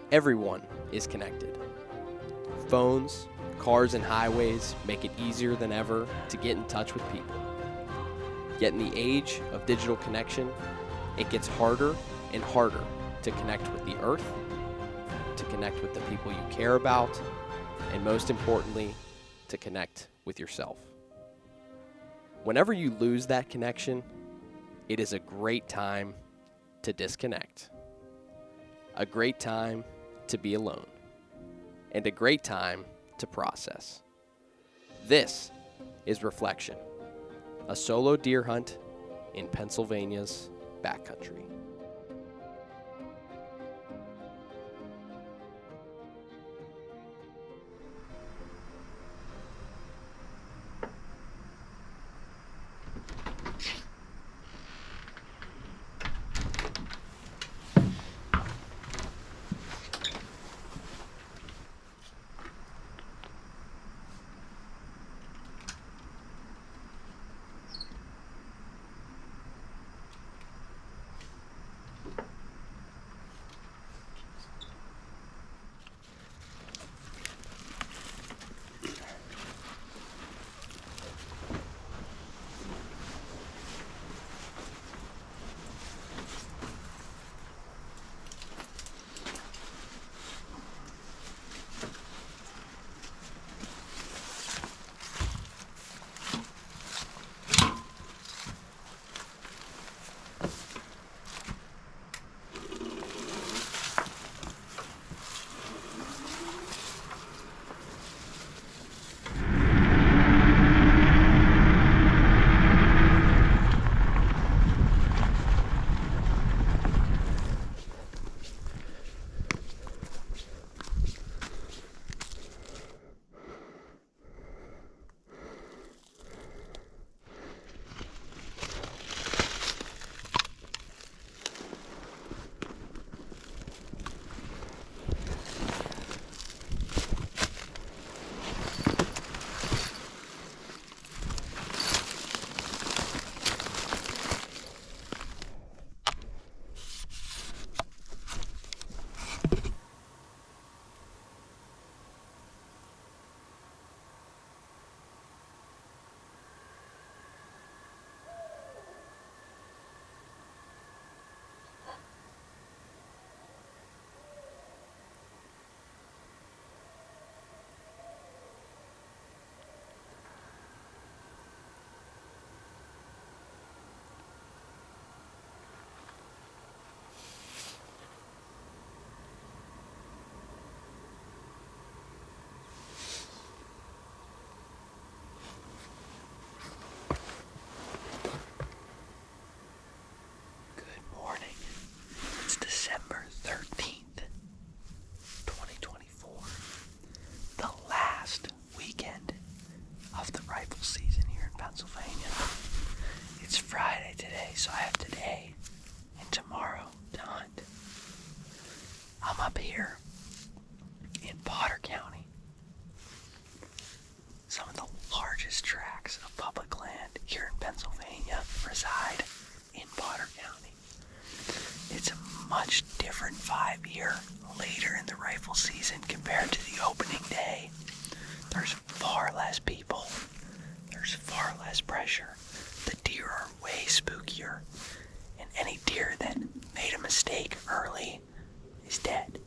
Everyone is connected. Phones, cars, and highways make it easier than ever to get in touch with people. Yet in the age of digital connection, it gets harder and harder to connect with the earth, to connect with the people you care about, and most importantly, to connect with yourself. Whenever you lose that connection, it is a great time to disconnect. A great time to be alone. And a great time to process. This is Reflection, a solo deer hunt in Pennsylvania's backcountry. So I have today and tomorrow to hunt. I'm up here in Potter County. Some of the largest tracts of public land here in Pennsylvania reside in Potter County. It's a much different vibe here later in the rifle season compared to the opening day. There's far less people. There's far less pressure. The deer are way spookier, and any deer that made a mistake early is dead.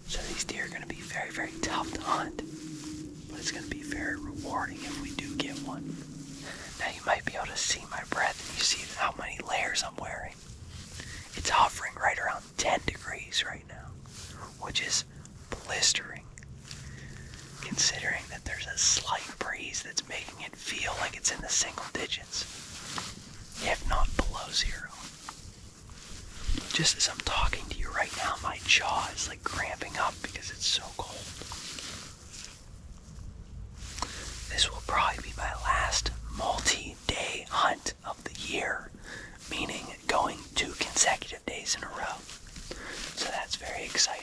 So these deer are going to be very, very tough to hunt, but it's going to be very rewarding if we do get one. Now you might be able to see my breath, and you see how many layers I'm wearing. It's hovering right around 10 degrees right now, which is blistering, considering that there's a slight breeze that's making it feel like it's in the single digits, if not below zero. Just as I'm talking to you right now, my jaw is like cramping up because it's so cold. This will probably be my last multi-day hunt of the year, meaning going 2 consecutive days in a row. So that's very exciting.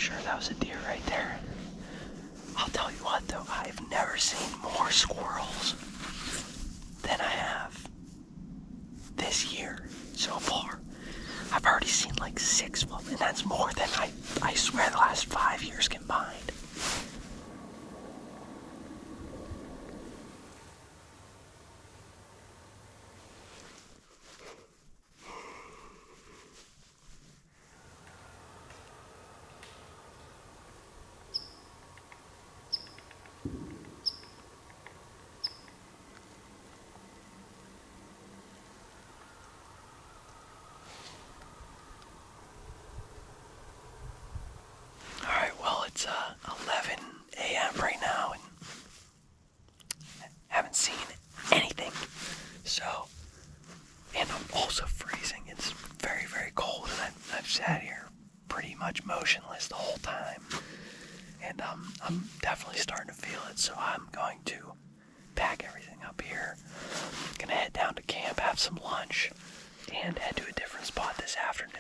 sure that was a deer right there. I'll tell you what though, I've never seen more squirrels than I have this year so far. I've already seen like 6 of them, and that's more than I swear the last 5 years combined. It's 11 a.m. right now, and haven't seen anything. So, and I'm also freezing. It's very, very cold, and I've sat here pretty much motionless the whole time. And I'm definitely starting to feel it, so I'm going to pack everything up here. Gonna head down to camp, have some lunch, and head to a different spot this afternoon.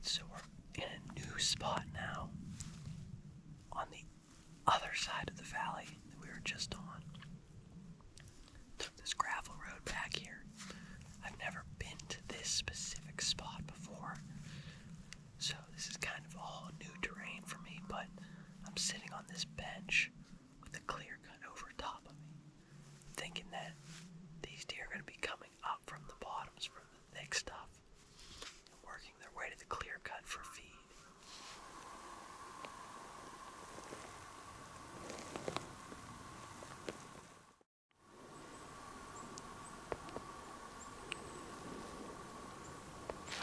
So we're in a new spot now on the other side of the valley that we were just on. Took this gravel road back here. I've never been to this specific spot before, so this is kind of all new terrain for me, but I'm sitting on this bench with a clear cut over top of me, thinking that these deer are going to be coming up from the bottoms from the thick stuff, working their way to the clear cut for feed.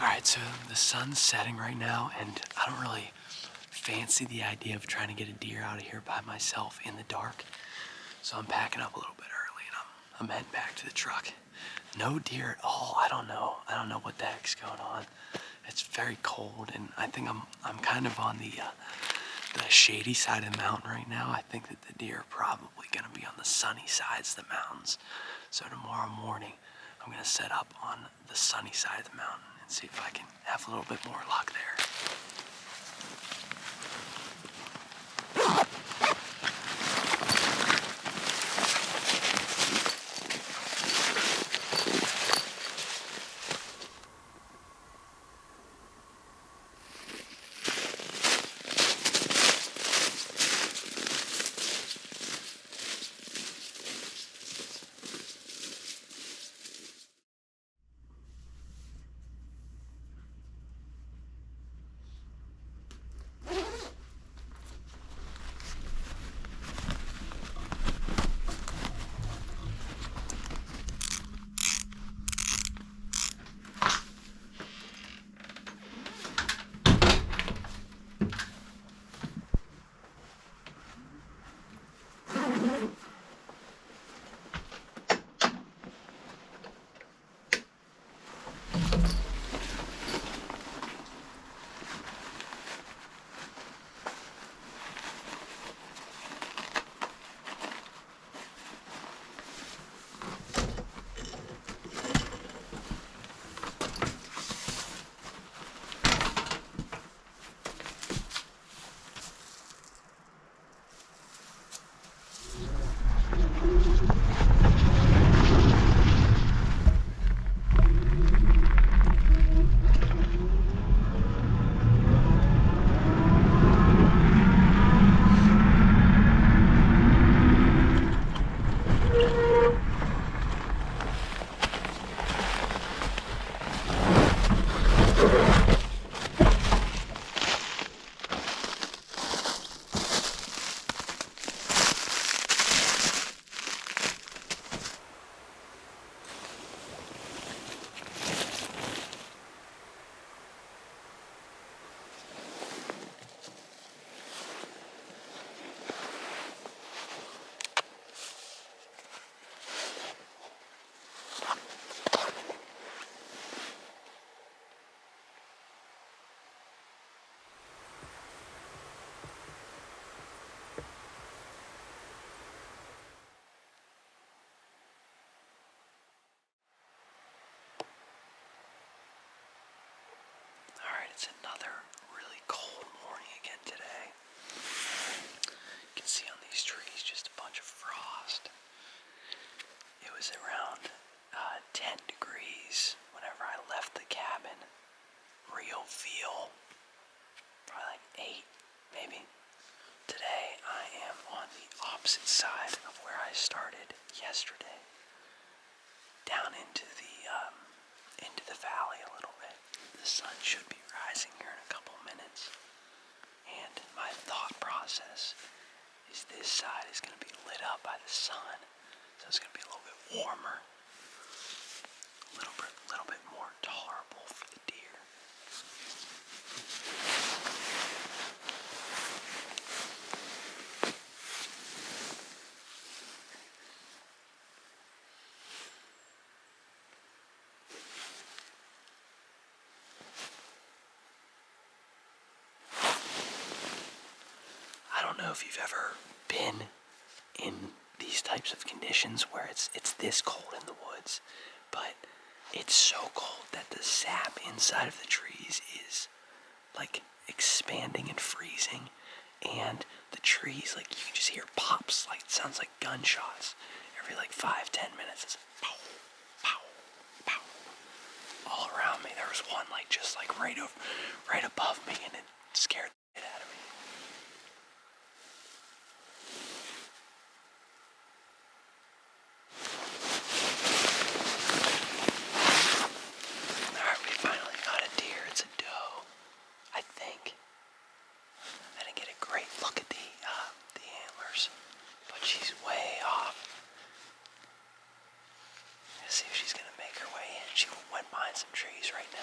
Alright, so the sun's setting right now, and I don't really fancy the idea of trying to get a deer out of here by myself in the dark. So I'm packing up a little bit early, and I'm heading back to the truck. No deer at all. I don't know what the heck's going on. It's very cold, and I think I'm kind of on the shady side of the mountain right now. I think that the deer are probably going to be on the sunny sides of the mountains. So tomorrow morning, I'm going to set up on the sunny side of the mountain and see if I can have a little bit more luck there. if you've ever been in these types of conditions where it's this cold in the woods, but it's so cold that the sap inside of the trees is like expanding and freezing, and the trees, like, you can just hear pops, like it sounds like gunshots every like 5-10 minutes. It's pow, pow, pow. All around me. There was one like just like right above me, and it scared the shit out of me. Alright, we finally got a deer. It's a doe, I think. I didn't get a great look at the antlers, but she's way off. Let's see if she's gonna make her way in. She went behind some trees right now.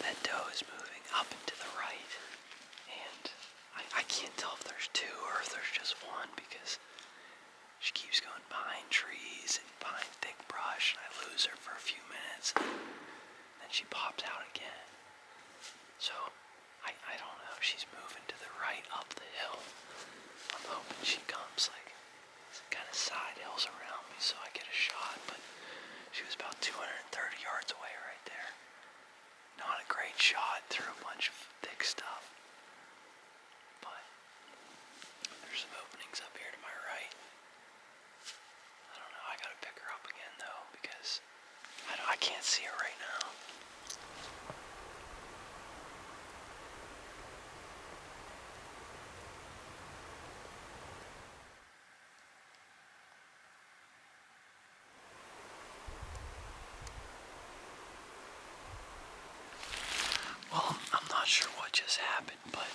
That doe is moving up and to the right, and I can't tell if there's two or if there's just one, because she keeps going behind trees and behind thick brush, and I lose her for a few minutes, and then she pops out again. So I don't know, she's moving to the right up the hill. I'm hoping she comes like kind of side hills around me so I get a shot, but she was about 230 yards away right there. Not a great shot through a bunch of thick stuff, but there's some openings up here to my right. I don't know, I gotta pick her up again though, because I can't see her right now. Well, I'm not sure what just happened, but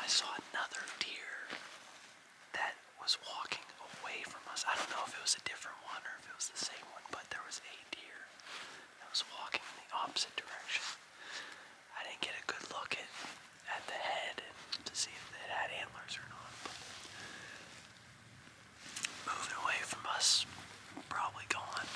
I saw another deer that was walking away from us. I don't know if it was a different one or if it was the same one, but there was a deer that was walking in the opposite direction. I didn't get a good look at the head to see if it had antlers or not, but moving away from us, probably gone.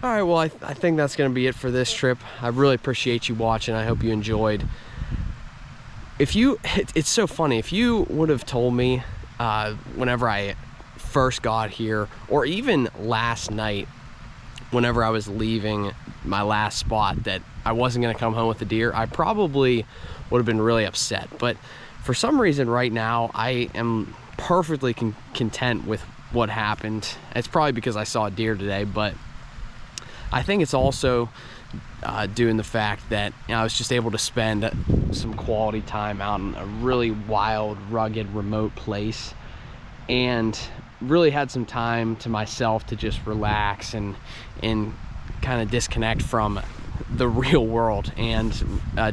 All right, well, I think that's going to be it for this trip. I really appreciate you watching. I hope you enjoyed. It's so funny. If you would have told me whenever I first got here, or even last night, whenever I was leaving my last spot, that I wasn't going to come home with a deer, I probably would have been really upset. But for some reason right now, I am perfectly content with what happened. It's probably because I saw a deer today, but I think it's also due in the fact that I was just able to spend some quality time out in a really wild, rugged, remote place, and really had some time to myself to just relax and kind of disconnect from the real world, and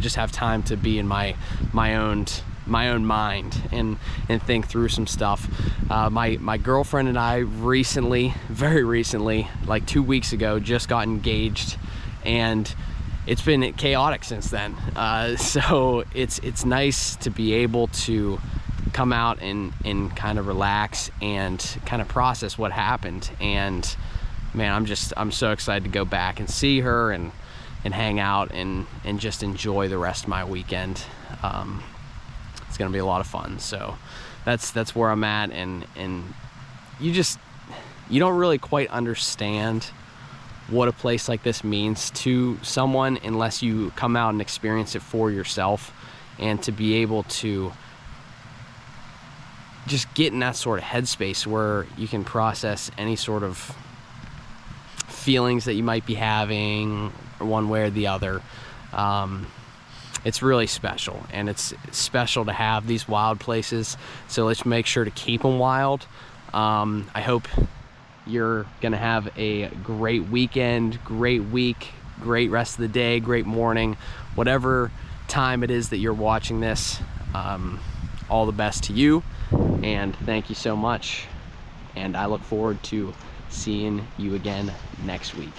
just have time to be in my own mind and think through some stuff. My girlfriend and I very recently, like 2 weeks ago, just got engaged, and it's been chaotic since then. So it's nice to be able to come out and kind of relax and kind of process what happened, and man, I'm so excited to go back and see her and hang out and just enjoy the rest of my weekend. It's gonna be a lot of fun. So that's where I'm at, and you don't really quite understand what a place like this means to someone unless you come out and experience it for yourself, and to be able to just get in that sort of headspace where you can process any sort of feelings that you might be having one way or the other. It's really special, and it's special to have these wild places, so let's make sure to keep them wild. I hope you're gonna have a great weekend, great week, great rest of the day, great morning, whatever time it is that you're watching this. All the best to you, and thank you so much, and I look forward to seeing you again next week.